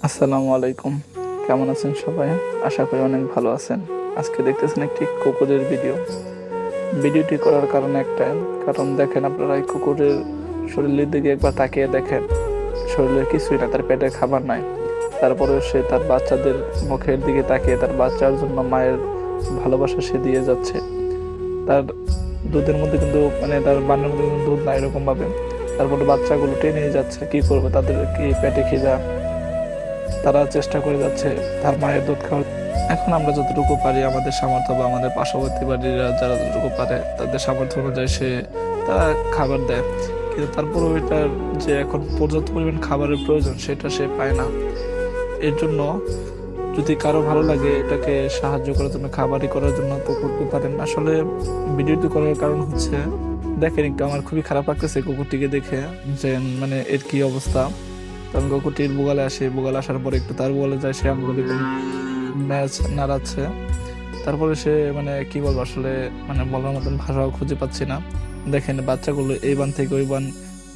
আসসালামু আলাইকুম। কেমন আছেন সবাই? আশা করি অনেক ভালো আছেন। আজকে দেখতেছেন একটি কুকুরের ভিডিওটি করার কারণ একটাই, কারণ দেখেন আপনারা এই কুকুরের শরীরের দিকে একবার তাকিয়ে দেখেন। শরীরে কিছুই না, তার পেটে খাবার নাই, তারপরেও সে তার বাচ্চাদের মুখের দিকে তাকিয়ে তার বাচ্চার জন্য মায়ের ভালোবাসা সে দিয়ে যাচ্ছে। তার দুধের মধ্যে কিন্তু তার বান্নার মধ্যে কিন্তু দুধ নাই এরকম ভাবে, তারপরে বাচ্চাগুলো টেনে নিয়ে যাচ্ছে। কি করবে, তাদের কি পেটে খিদা, তারা চেষ্টা করে যাচ্ছে তার মায়ের দুধ খাওয়ার। এখন আমরা যতটুকু পারি আমাদের সামর্থ্য বা আমাদের পার্শ্ববর্তী বাড়িরা যারা যতটুকু পারে তাদের সামর্থ্য অনুযায়ী তারা খাবার দেয়, কিন্তু তারপরেও এটার যে এখন পর্যাপ্ত পরিমাণ খাবারের প্রয়োজন সেটা সে পায় না। এর জন্য যদি কারো ভালো লাগে এটাকে সাহায্য করার জন্য, খাবারই করার জন্য, তো করতে পারেন। আসলে ভিডিওটি করার কারণ হচ্ছে, দেখেন একটু আমার খুবই খারাপ লাগতেছে কুকুরটিকে দেখে, যে এর কি অবস্থা। কারণ কুকুরটির বুগালে আসে, বুগালে আসার পরে একটু তার বুগালে যায়, সে আমগুলি ম্যাচ নাড়াচ্ছে। তারপরে সে কি বলবো আসলে, বলার মতন ভাষাও খুঁজে পাচ্ছি না। দেখেন বাচ্চাগুলো এই বান থেকে ওই বান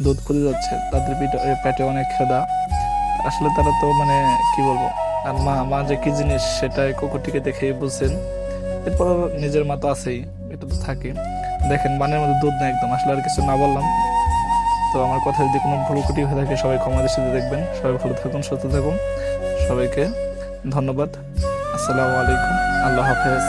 দুধ খুঁজে যাচ্ছে, তাদের পেটে অনেক খেদা। আসলে তারা তো কি বলবো, আর মা মা যে কি জিনিস সেটাই কুকুরটিকে দেখেই বুঝছেন। এরপর নিজের মা তো আছেই, এটা তো থাকে। দেখেন বানের মধ্যে দুধ নেই একদম। আসলে আর কিছু না বললাম, তো আমার কথা যদি কোনো ভুল ত্রুটি হয়ে থাকে সবাই ক্ষমা দৃষ্টিতে দেখবেন। সবাই ভালো থাকুন, সুস্থ থাকুন। সবাইকে ধন্যবাদ। আসসালামু আলাইকুম। আল্লাহ হাফেজ।